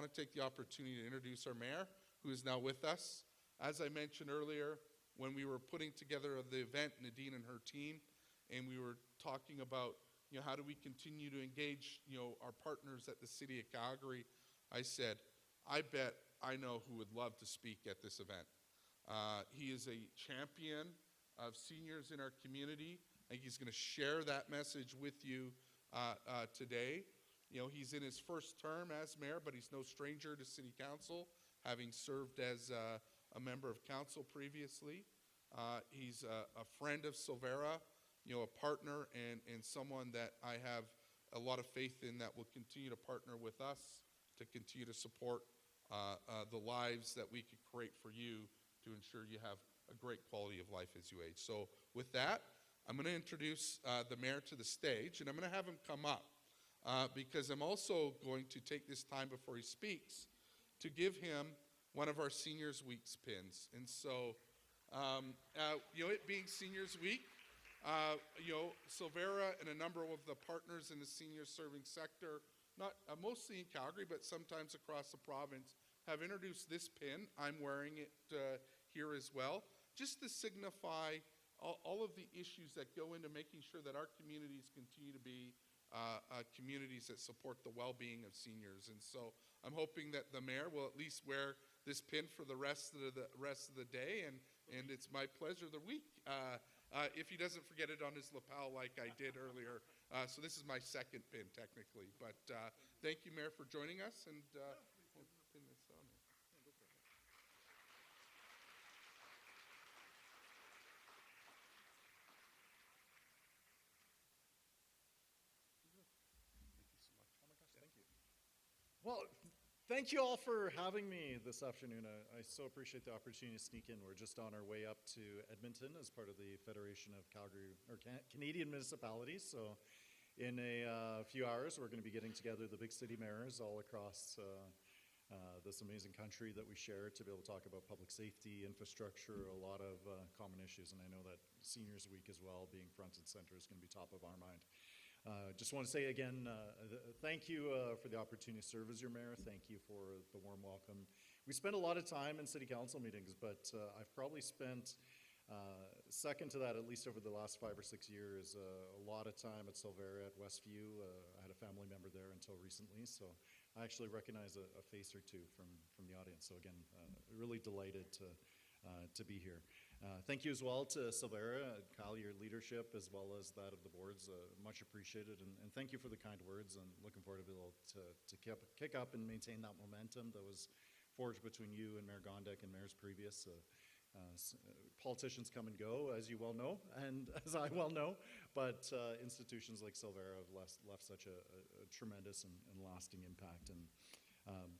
want to take the opportunity to introduce our mayor, who is now with us. As I mentioned earlier, when we were putting together the event, Nadine and her team, and we were talking about, how do we continue to engage, our partners at the City of Calgary, I said, I bet I know who would love to speak at this event. He is a champion of seniors in our community. I think he's going to share that message with you today. He's in his first term as mayor, but he's no stranger to City Council, having served as a member of council previously. He's a friend of Silvera, a partner and someone that I have a lot of faith in that will continue to partner with us to continue to support the lives that we could create for you to ensure you have a great quality of life as you age. So with that, I'm going to introduce the mayor to the stage, and I'm going to have him come up because I'm also going to take this time before he speaks to give him one of our Seniors Week's pins. And so, it being Seniors Week, Silvera and a number of the partners in the senior serving sector, not mostly in Calgary, but sometimes across the province, have introduced this pin. I'm wearing it here as well, just to signify all of the issues that go into making sure that our communities continue to be communities that support the well-being of seniors. And so I'm hoping that the mayor will at least wear this pin for the rest of the day, and it's my pleasure the week. If he doesn't forget it on his lapel like I did earlier. So this is my second pin technically. But thank you, Mayor, for joining us, and we'll pin this on. Thank you. Well, thank you all for having me this afternoon. I so appreciate the opportunity to sneak in. We're just on our way up to Edmonton as part of the Federation of Calgary or Canadian Municipalities. So in a few hours, we're going to be getting together the big city mayors all across this amazing country that we share to be able to talk about public safety, infrastructure, a lot of common issues. And I know that Seniors Week as well, being front and center, is going to be top of our mind. Just want to say again, thank you for the opportunity to serve as your mayor. Thank you for the warm welcome. We spent a lot of time in city council meetings, but I've probably spent second to that, at least over the last 5 or 6 years, a lot of time at Silvera at Westview. I had a family member there until recently, so I actually recognize a face or two from the audience. So again, really delighted to be here. Thank you as well to Silvera, Kyle, your leadership, as well as that of the boards. Much appreciated, and thank you for the kind words, and looking forward to be able to kick up and maintain that momentum that was forged between you and Mayor Gondek and mayors previous. Politicians come and go, as you well know, and as I well know, but institutions like Silvera have left such a tremendous and lasting impact. And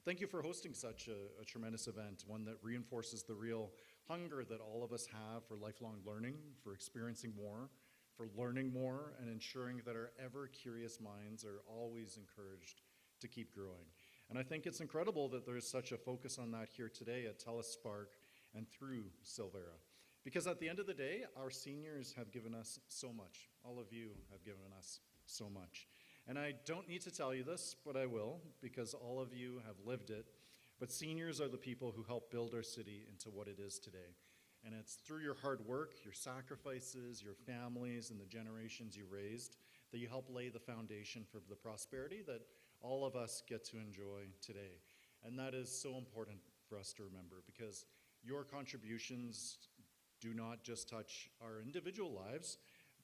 thank you for hosting such a tremendous event, one that reinforces the real hunger that all of us have for lifelong learning, for experiencing more, for learning more, and ensuring that our ever-curious minds are always encouraged to keep growing. And I think it's incredible that there's such a focus on that here today at TELUS Spark and through Silvera. Because at the end of the day, our seniors have given us so much. All of you have given us so much. And I don't need to tell you this, but I will, because all of you have lived it. But seniors are the people who help build our city into what it is today. And it's through your hard work, your sacrifices, your families, and the generations you raised that you help lay the foundation for the prosperity that all of us get to enjoy today. And that is so important for us to remember, because your contributions do not just touch our individual lives,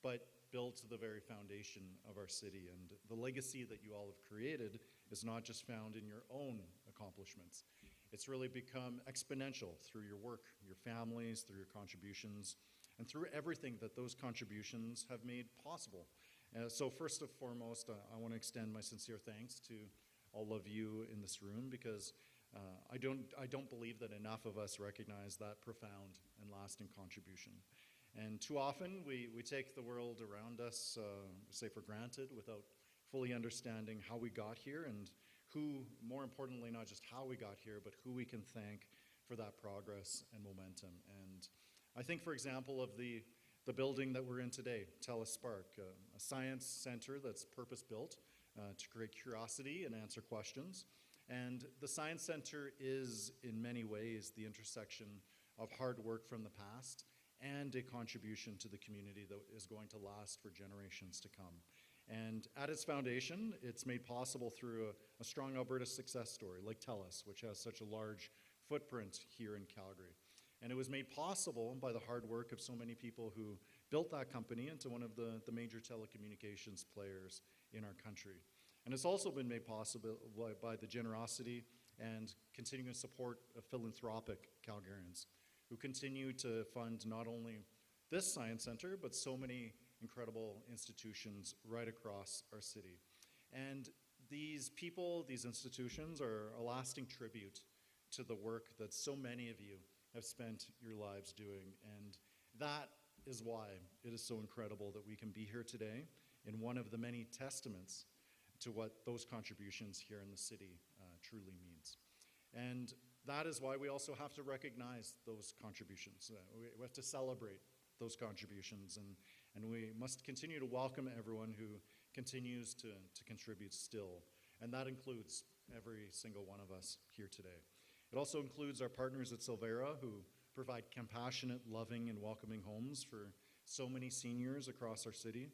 but build to the very foundation of our city. And the legacy that you all have created is not just found in your own accomplishments. It's really become exponential through your work, your families, through your contributions, and through everything that those contributions have made possible. So first and foremost, I want to extend my sincere thanks to all of you in this room, because I don't believe that enough of us recognize that profound and lasting contribution. And too often we take the world around us, say, for granted, without fully understanding how we got here, and who, more importantly, not just how we got here, but who we can thank for that progress and momentum. And I think, for example, of the building that we're in today, TELUS Spark, a science center that's purpose-built to create curiosity and answer questions. And the Science Centre is, in many ways, the intersection of hard work from the past and a contribution to the community that is going to last for generations to come. And at its foundation, it's made possible through a strong Alberta success story like TELUS, which has such a large footprint here in Calgary. And it was made possible by the hard work of so many people who built that company into one of the major telecommunications players in our country. And it's also been made possible by the generosity and continuing support of philanthropic Calgarians who continue to fund not only this Science Centre, but so many incredible institutions right across our city. And these people, these institutions are a lasting tribute to the work that so many of you have spent your lives doing. And that is why it is so incredible that we can be here today in one of the many testaments to what those contributions here in the city truly means. And that is why we also have to recognize those contributions. We have to celebrate those contributions, and we must continue to welcome everyone who continues to contribute still. And that includes every single one of us here today. It also includes our partners at Silvera, who provide compassionate, loving, and welcoming homes for so many seniors across our city.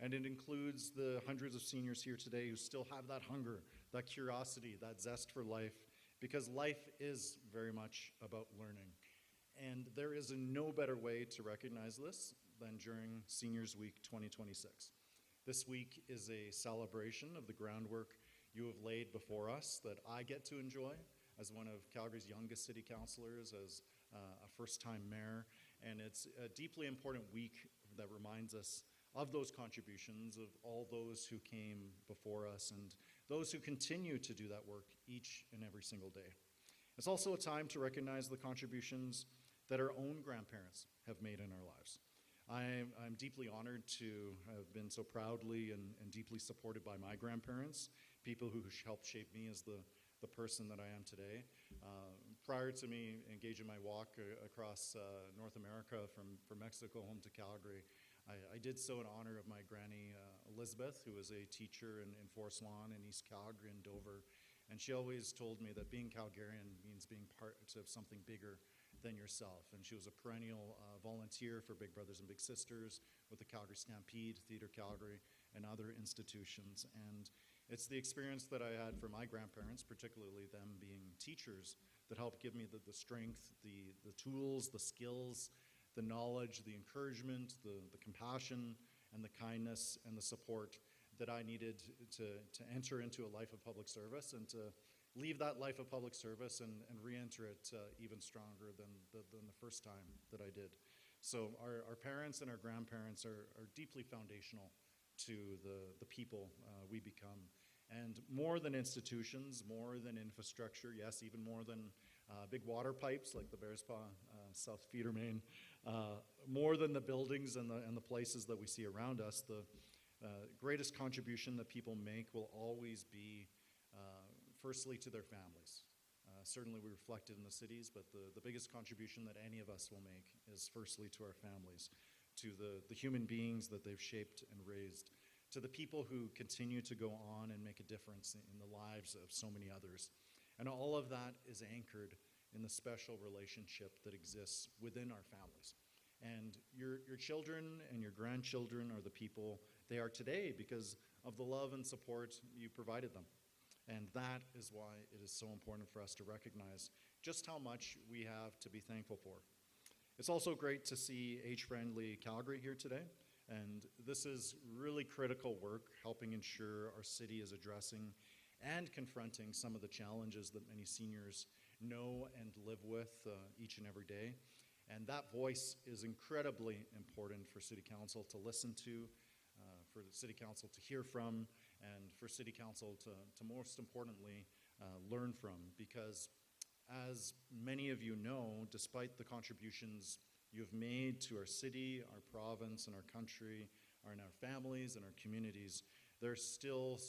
And it includes the hundreds of seniors here today who still have that hunger, that curiosity, that zest for life, because life is very much about learning. And there is no better way to recognize this than during Seniors Week 2026. This week is a celebration of the groundwork you have laid before us that I get to enjoy as one of Calgary's youngest city councillors, as a first-time mayor. And it's a deeply important week that reminds us of those contributions, of all those who came before us and those who continue to do that work each and every single day. It's also a time to recognize the contributions that our own grandparents have made in our lives. I'm deeply honored to have been so proudly and deeply supported by my grandparents, people who helped shape me as the person that I am today. Prior to me engaging my walk across North America from Mexico home to Calgary, I did so in honor of my granny Elizabeth, who was a teacher in Forest Lawn in East Calgary and Dover. And she always told me that being Calgarian means being part of something bigger than yourself. And she was a perennial volunteer for Big Brothers and Big Sisters with the Calgary Stampede, Theatre Calgary, and other institutions. And it's the experience that I had from my grandparents, particularly them being teachers, that helped give me the strength, the tools, the skills, the knowledge, the encouragement, the compassion, and the kindness and the support that I needed to enter into a life of public service and to leave that life of public service and re-enter it even stronger than the first time that I did. So our parents and our grandparents are deeply foundational to the people we become. And more than institutions, more than infrastructure, yes, even more than big water pipes like the Bearspaw South Feeder Main, more than the buildings and the places that we see around us, the greatest contribution that people make will always be firstly to their families. Certainly we reflect it in the cities, but the biggest contribution that any of us will make is firstly to our families, to the human beings that they've shaped and raised, to the people who continue to go on and make a difference in the lives of so many others. And all of that is anchored in the special relationship that exists within our families. And your children and your grandchildren are the people they are today because of the love and support you provided them. And that is why it is so important for us to recognize just how much we have to be thankful for. It's also great to see age-friendly Calgary here today. And this is really critical work, helping ensure our city is addressing and confronting some of the challenges that many seniors know and live with each and every day. And that voice is incredibly important for City Council to listen to, for the City Council to hear from, and for City Council to most importantly, learn from. Because as many of you know, despite the contributions you've made to our city, our province, and our country, and our families and our communities, there's still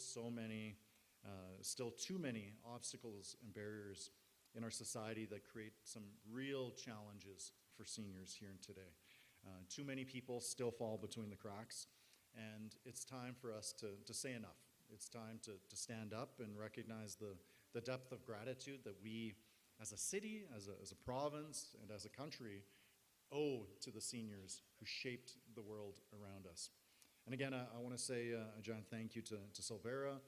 too many obstacles and barriers in our society that create some real challenges for seniors here and today. Too many people still fall between the cracks, and it's time for us to say enough. It's time to stand up and recognize the the depth of gratitude that we as a city, as a province, and as a country owe to the seniors who shaped the world around us. And again, I want to say a giant thank you to Silvera,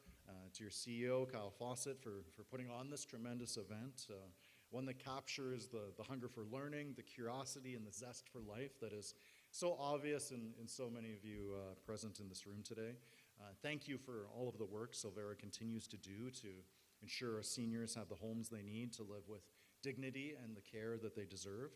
to your CEO, Kyle Fawcett, for putting on this tremendous event, one that captures the hunger for learning, the curiosity, and the zest for life that is so obvious in so many of you present in this room today. Thank you for all of the work Silvera continues to do to ensure our seniors have the homes they need to live with dignity and the care that they deserve.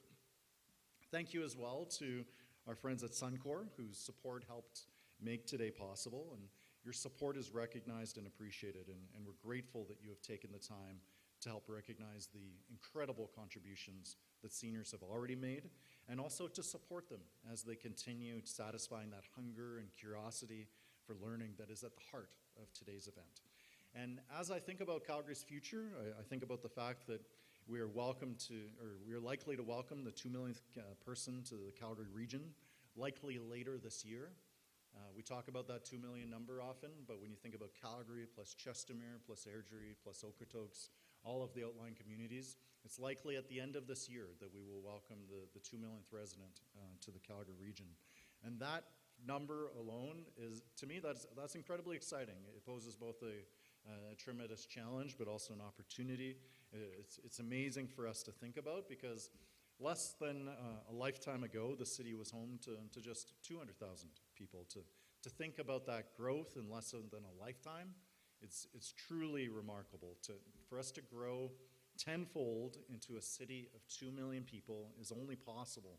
Thank you as well to our friends at Suncor, whose support helped make today possible, and your support is recognized and appreciated, and we're grateful that you have taken the time to help recognize the incredible contributions that seniors have already made, and also to support them as they continue satisfying that hunger and curiosity for learning that is at the heart of today's event. And as I think about Calgary's future, I think about the fact that we are likely to welcome the 2 millionth person to the Calgary region, likely later this year. We talk about that 2 million number often, but when you think about Calgary plus Chestermere plus Airdrie plus Okotoks, all of the outlying communities, it's likely at the end of this year that we will welcome the 2 millionth resident to the Calgary region. And that number alone is, to me, that's incredibly exciting. It poses both a tremendous challenge, but also an opportunity. It's amazing for us to think about, because less than a lifetime ago, the city was home to just 200,000 people. To think about that growth in less than a lifetime, it's truly remarkable. For us to grow tenfold into a city of 2 million people is only possible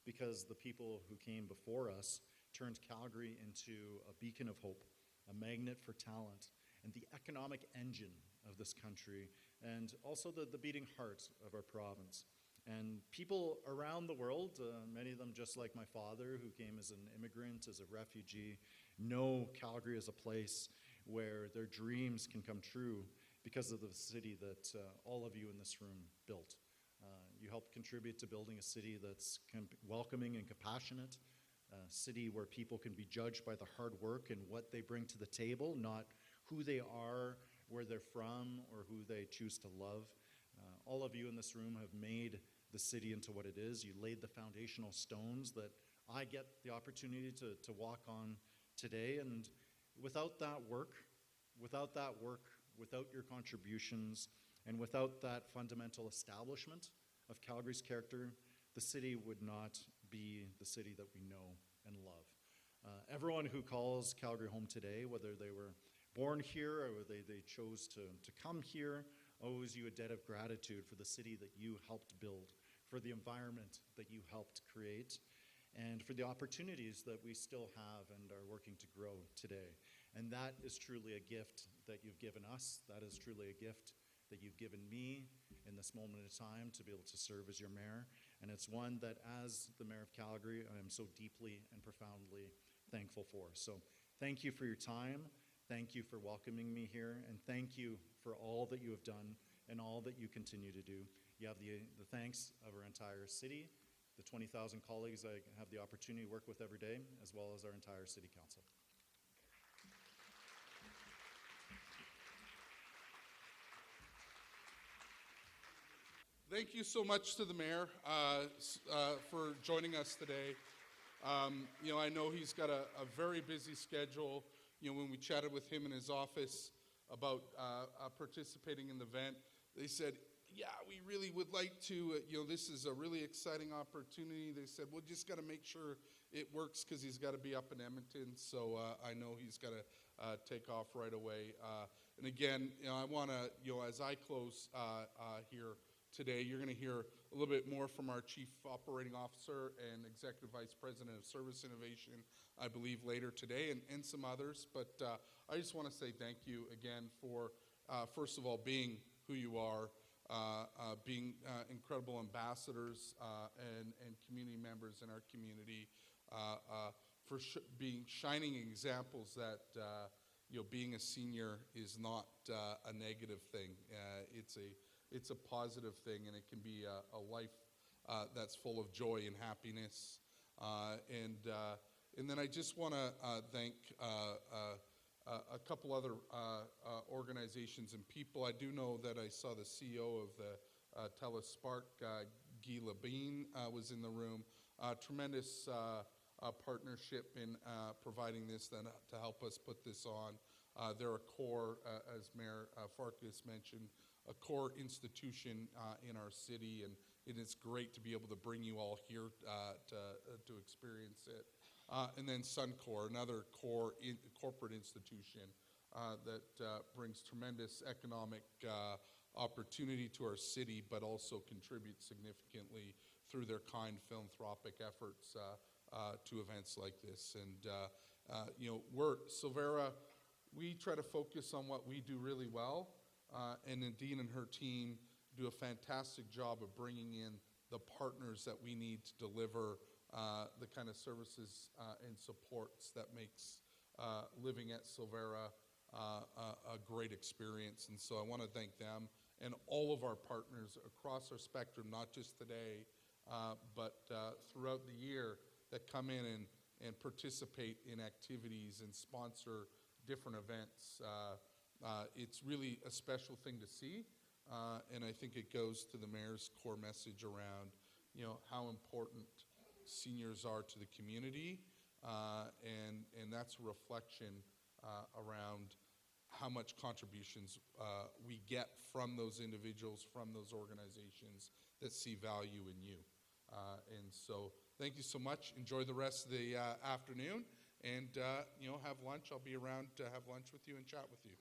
because the people who came before us turned Calgary into a beacon of hope, a magnet for talent, and the economic engine of this country, and also the beating heart of our province. And people around the world, many of them just like my father, who came as an immigrant, as a refugee, know Calgary as a place where their dreams can come true because of the city that all of you in this room built. You helped contribute to building a city that's welcoming and compassionate, a city where people can be judged by the hard work and what they bring to the table, not who they are, where they're from, or who they choose to love. All of you in this room have made the city into what it is. You laid the foundational stones that I get the opportunity to walk on today. And without that work, without your contributions, and without that fundamental establishment of Calgary's character, the city would not be the city that we know and love. Everyone who calls Calgary home today, whether they were born here or they chose to come here, owes you a debt of gratitude for the city that you helped build, for the environment that you helped create, and for the opportunities that we still have and are working to grow today. And that is truly a gift that you've given us. That is truly a gift that you've given me in this moment of time to be able to serve as your mayor. And it's one that, as the mayor of Calgary, I am so deeply and profoundly thankful for. So thank you for your time. Thank you for welcoming me here, and thank you for all that you have done and all that you continue to do. You have the thanks of our entire city, the 20,000 colleagues I have the opportunity to work with every day, as well as our entire city council. Thank you so much to the mayor for joining us today. I know he's got a very busy schedule. When we chatted with him in his office about participating in the event, they said, yeah, we really would like to, this is a really exciting opportunity. They said, we'll just got to make sure it works because he's got to be up in Edmonton. So I know he's got to take off right away. And again, I want to, as I close here today, you're going to hear a little bit more from our Chief Operating Officer and Executive Vice President of Service Innovation, I believe, later today, and some others. But I just want to say thank you again for, first of all, being who you are, being incredible ambassadors and community members in our community, for being shining examples that being a senior is not a negative thing. It's a positive thing, and it can be a life that's full of joy and happiness. And then I just want to thank a couple other organizations and people. I do know that I saw the CEO of the TELUS Spark, Guy Labine, was in the room. Tremendous partnership in providing this then to help us put this on. They're a core, as Mayor Farkas mentioned, a core institution in our city, and it is great to be able to bring you all here to experience it. And then Suncor, another core corporate institution that brings tremendous economic opportunity to our city, but also contributes significantly through their kind philanthropic efforts to events like this. And you know, Silvera, we try to focus on what we do really well, and Nadine and her team do a fantastic job of bringing in the partners that we need to deliver the kind of services and supports that makes living at Silvera a great experience. And so I want to thank them and all of our partners across our spectrum, not just today, but throughout the year, that come in and participate in activities and sponsor different events. It's really a special thing to see, and I think it goes to the mayor's core message around, you know, how important seniors are to the community, and that's a reflection around how much contributions we get from those individuals, from those organizations that see value in you. And so thank you so much. Enjoy the rest of the afternoon, and you know, have lunch. I'll be around to have lunch with you and chat with you.